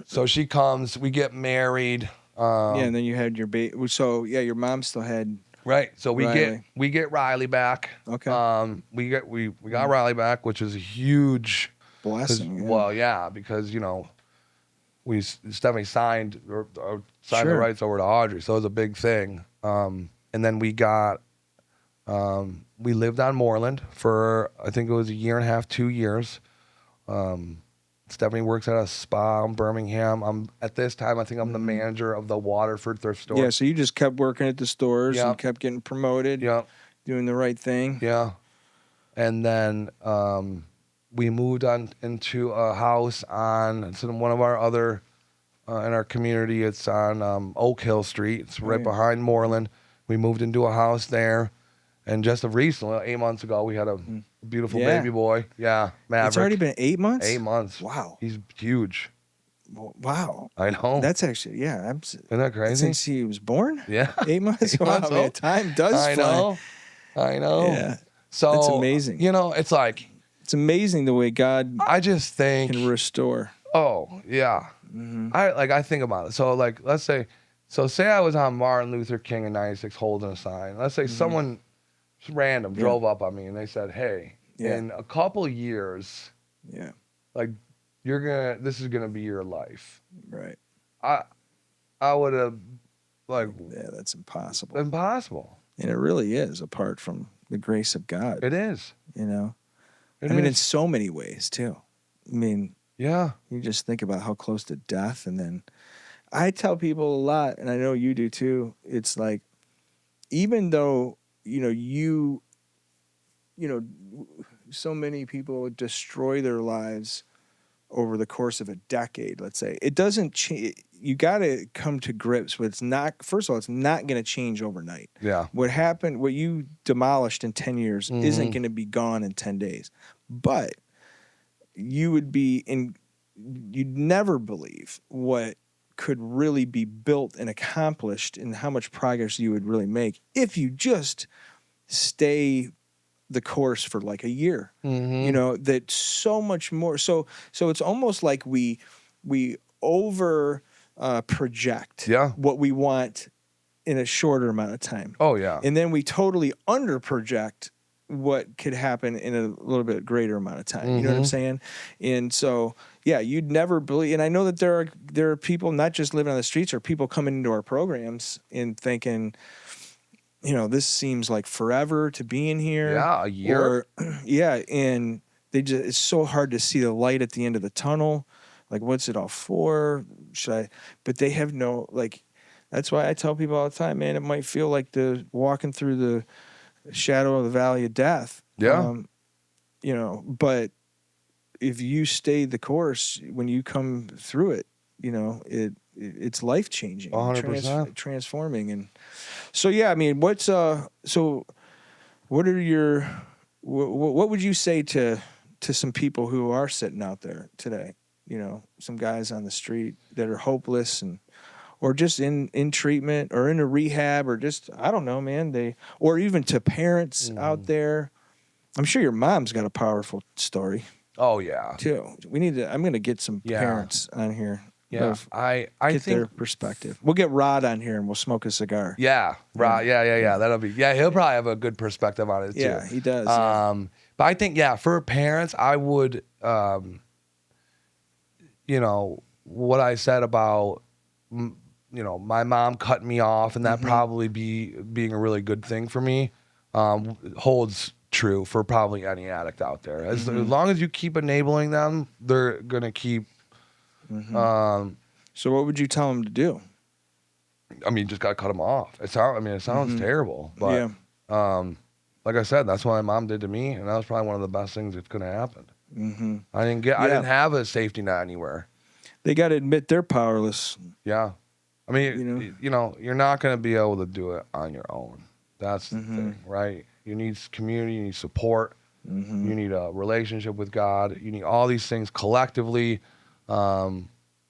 So she comes, we get married. And then you had your baby. So your mom still had. Right. So we Riley. get Riley back. Okay. We got Riley back, which is a huge blessing. Yeah. Well, because Stephanie signed the Sure. rights over to Audrey, so it was a big thing. And then we lived on Moreland for, I think it was 1.5 years, 2 years. Stephanie works at a spa in Birmingham. At this time, I think I'm the manager of the Waterford thrift store. Yeah, so you just kept working at the stores and kept getting promoted, doing the right thing. Yeah. And then we moved on into a house it's in one of our other, in our community. It's on Oak Hill Street. It's right behind Moreland. We moved into a house there. And just recently, 8 months ago, we had a beautiful baby boy. Yeah, Maverick. It's already been 8 months? 8 months. Wow. He's huge. Wow. I know. That's actually, Isn't that crazy? Since he was born? Yeah. 8 months? 8 Wow, months man, old. time does fly. I know. Yeah. So that's amazing. It's like, it's amazing the way God I just think can restore. Oh, yeah. I think about it. So let's say I was on Martin Luther King in '96 holding a sign. Let's say someone random drove up on me and they said, "Hey, in a couple years, this is gonna be your life." Right. I would have that's impossible. Impossible. And it really is, apart from the grace of God. It is. I mean, in so many ways too. I mean, yeah. You just think about how close to death, and then I tell people a lot, and I know you do too. It's like, even though so many people destroy their lives over the course of a decade, let's say, it doesn't change. You got to come to grips with, it's not, first of all, it's not going to change overnight. Yeah. What you demolished in 10 years isn't going to be gone in 10 days. But you'd never believe what could really be built and accomplished and how much progress you would really make if you just stay the course for like a year. That so much more. So it's almost like we over project what we want in a shorter amount of time. Oh yeah. And then we totally under project what could happen in a little bit greater amount of time. You know what I'm saying? And so, you'd never believe. And I know that there are people not just living on the streets, or people coming into our programs and thinking, this seems like forever to be in here. Yeah, a year. And it's so hard to see the light at the end of the tunnel. Like, what's it all for? But they have no, that's why I tell people all the time, man, it might feel like walking through the shadow of the valley of death. Yeah. But if you stay the course, when you come through it, it's life changing, 100%, transforming. And so, I mean, what are your, what would you say to some people who are sitting out there today? Some guys on the street that are hopeless or just in treatment or in a rehab, or just, I don't know, man, or even to parents out there. I'm sure your mom's got a powerful story. Oh yeah. Too. I'm going to get some parents on here. Yeah. I get think their perspective. We'll get Rod on here and we'll smoke a cigar. Yeah. Rod. Yeah. That'll be, he'll probably have a good perspective on it too. Yeah, he does. But I think, for parents, I would, what I said about, my mom cutting me off, and that probably being a really good thing for me, holds true for probably any addict out there. As long as you keep enabling them, they're gonna keep. So what would you tell them to do? I mean, just gotta cut them off. It sounds terrible, but like I said, that's what my mom did to me, and that was probably one of the best things that could have happened. I didn't have a safety net anywhere. They got to admit they're powerless. Yeah. I mean, you're not going to be able to do it on your own. That's the thing, right? You need community, you need support, you need a relationship with God, you need all these things collectively.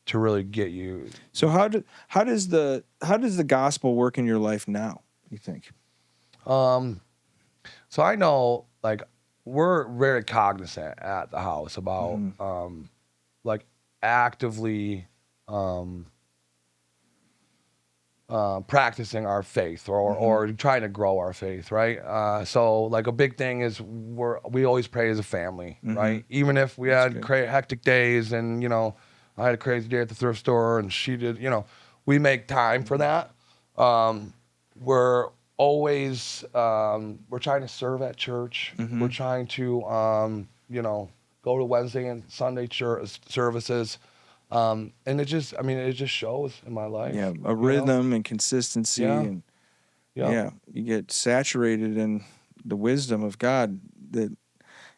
to really get you. So how does the gospel work in your life now, you think? So I know, like, we're very cognizant at the house about like actively practicing our faith or trying to grow our faith, right? So like a big thing is we always pray as a family, right? Even if we had hectic days and, you know, I had a crazy day at the thrift store and she did, you know, we make time for that. We're always, we're trying to serve at church. We're trying to, you know, go to Wednesday and Sunday church services. And it just shows in my life. Yeah, a rhythm and consistency, and you get saturated in the wisdom of God that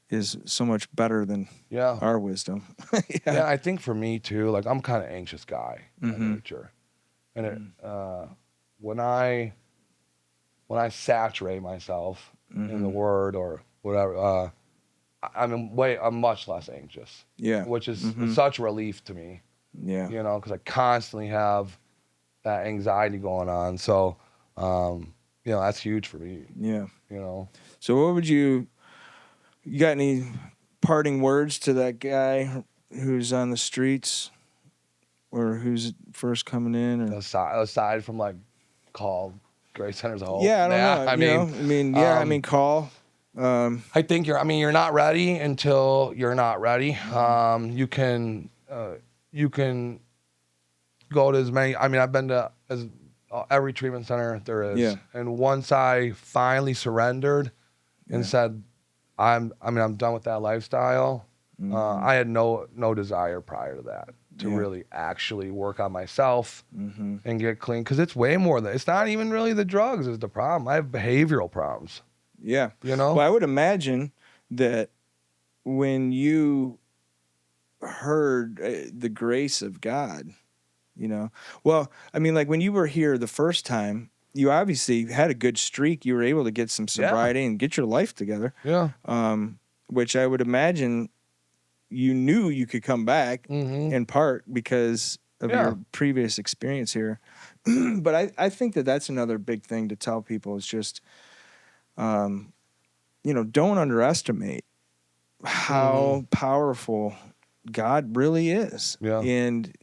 is so much better than our wisdom. Yeah, I think for me too, like I'm kind of anxious guy by nature, and it, when I saturate myself in the Word or whatever, I'm much less anxious. Yeah, which is such a relief to me. Yeah, you know, because I constantly have that anxiety going on. So, you know, that's huge for me. Yeah, you know. So, what would you got any parting words to that guy who's on the streets or who's first coming in, or aside from like call Grace Centers of Hope? Yeah, I don't know. I mean, call. I think you're not ready until you're not ready. You can go to as many. I mean, I've been to every treatment center there is. Yeah. And once I finally surrendered and said, I'm done with that lifestyle. I had no desire prior to that to really actually work on myself and get clean, because it's way more than, it's not even really the drugs is the problem. I have behavioral problems. Yeah. You know? Well, I would imagine that when you heard the grace of God, you know, well, I mean, like when you were here the first time, you obviously had a good streak. You were able to get some sobriety and get your life together. Yeah. Which I would imagine you knew you could come back in part because of your previous experience here. But I think that that's another big thing to tell people is just, you know, don't underestimate how powerful God really is. Yeah. And,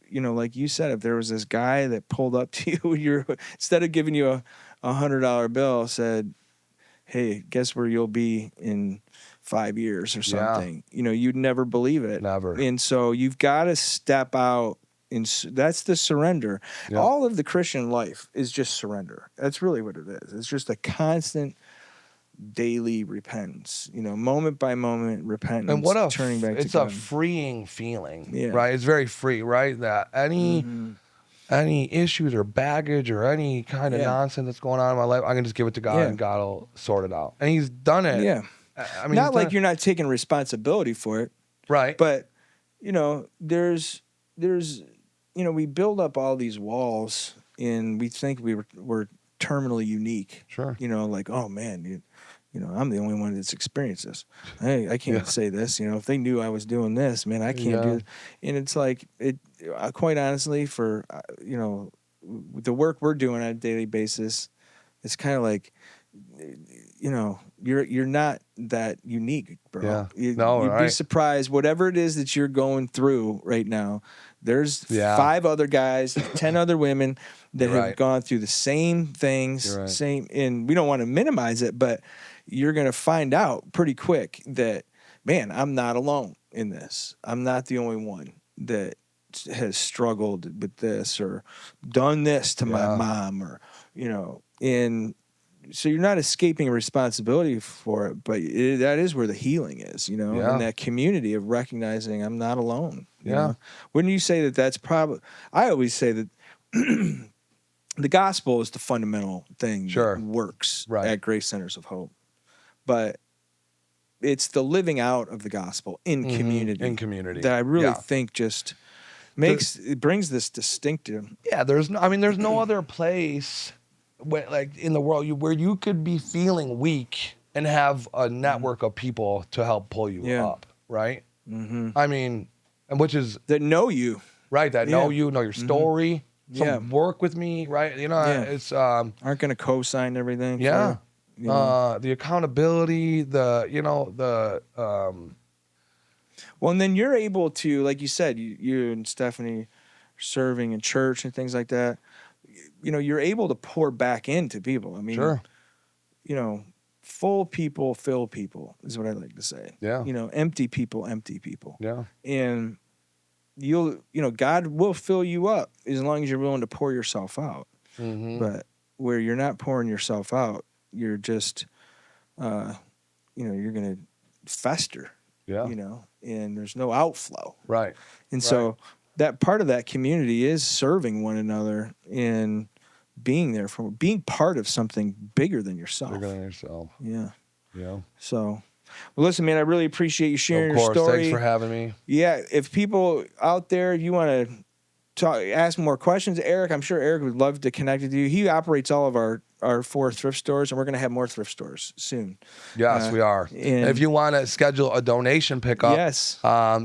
you know, like you said, if there was this guy that pulled up to you, instead of giving you a $100 bill, said, hey, guess where you'll be in 5 years or something. You know, you'd never believe it. Never. And so you've got to step out. That's the surrender. Yeah. All of the Christian life is just surrender. That's really what it is. It's just a constant daily repentance, you know, moment by moment repentance. And what turning back to God. It's a freeing feeling, right? It's very free, right? That any issues or baggage or any kind of nonsense that's going on in my life, I can just give it to God and God will sort it out. And He's done it. Yeah. I mean, not like you're not taking responsibility for it. Right. But, you know, there's, you know, we build up all these walls and we think we're terminally unique. Sure. You know, like, oh man, you know, I'm the only one that's experienced this. Hey, I can't say this. You know, if they knew I was doing this, man, I can't do it. And it's like, quite honestly, for, you know, the work we're doing on a daily basis, it's kind of like, you know, you're not that unique, bro. Yeah. You'd be surprised. Whatever it is that you're going through right now, there's 5 other guys, 10 other women that have gone through the same things, and we don't want to minimize it, but you're going to find out pretty quick that, man, I'm not alone in this. I'm not the only one that has struggled with this or done this to my mom, or, you know, and so you're not escaping responsibility for it, but that is where the healing is, you know, in that community of recognizing I'm not alone. You know? Wouldn't you say that that's probably, I always say that the gospel is the fundamental thing that works at Grace Centers of Hope, but it's the living out of the gospel in community that I really think just it brings this distinctive. Yeah. There's no other place like in the world where you could be feeling weak and have a network of people to help pull you up, right? I mean, and which is that know you. right? That know you, know your story, work with me, right? You know, it's aren't going to co-sign everything. Yeah. For you, you know? The accountability, the Well, and then you're able to, like you said, you and Stephanie serving in church and things like that. You know, you're able to pour back into people. I mean, sure. you know, full people fill people is what I like to say. Yeah. You know, empty people empty people. Yeah. And God will fill you up as long as you're willing to pour yourself out. Mm-hmm. But where you're not pouring yourself out, you're just, you're going to fester. Yeah. You know, and there's no outflow. Right. And so that part of that community is serving one another and being there for being part of something bigger than yourself. Bigger than yourself. Yeah. Yeah. So, well, listen, man, I really appreciate you sharing Of course. your story. Thanks for having me. Yeah. If people out there, you want to ask more questions, Erik, I'm sure Erik would love to connect with you. He operates all of our 4 thrift stores, and we're going to have more thrift stores soon. Yes, we are. And if you want to schedule a donation pickup,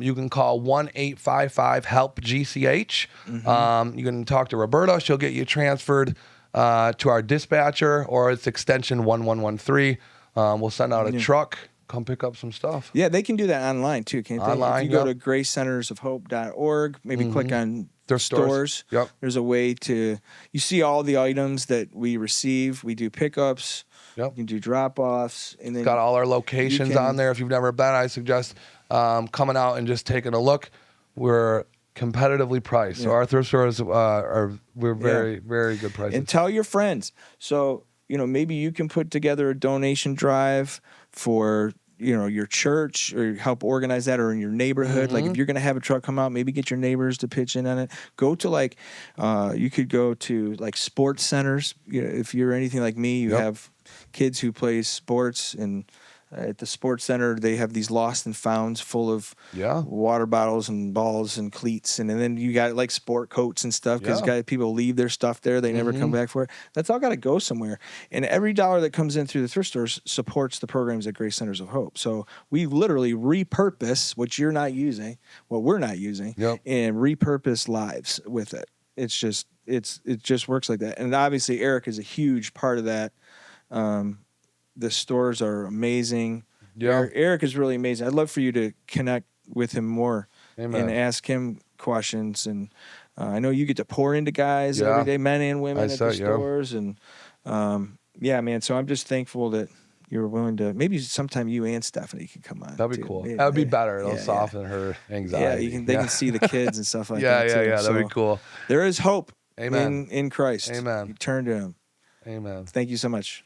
you can call 1-855-HELP-GCH. You can talk to Roberta. She'll get you transferred to our dispatcher, or it's extension 1113. We'll send out a truck. Come pick up some stuff. Yeah, they can do that online too, can't they? Online, if you go to gracecentersofhope.org, maybe click on Thrift stores. Yep. There's a way you see all the items that we receive. We do pickups. Yep. You can do drop-offs. And then got all our locations on there. If you've never been, I suggest coming out and just taking a look. We're competitively priced. So our thrift stores we're very, very good prices. And tell your friends. So, maybe you can put together a donation drive for your church, or help organize that, or in your neighborhood. Like if you're going to have a truck come out, maybe get your neighbors to pitch in on it. Go to you could go to sports centers. If you're anything like me, you have kids who play sports, and at the sports center they have these lost and founds full of water bottles and balls and cleats, and then you got sport coats and stuff, because people leave their stuff there, they never come back for it. That's all got to go somewhere, and every dollar that comes in through the thrift stores supports the programs at Grace Centers of Hope. So we literally repurpose what we're not using, and repurpose lives with it. It just works like that. And obviously Erik is a huge part of that. The stores are amazing. Yeah. Erik is really amazing. I'd love for you to connect with him more. Amen. And ask him questions. And I know you get to pour into guys every day, men and women at the stores. And man, so I'm just thankful that you're willing to, maybe sometime you and Stephanie can come on. That'd be cool. That would be better. It'll soften her anxiety. Yeah, they can see the kids and stuff like that too. Yeah, that'd be cool. There is hope. Amen. In Christ. Amen. You turn to him. Amen. Thank you so much.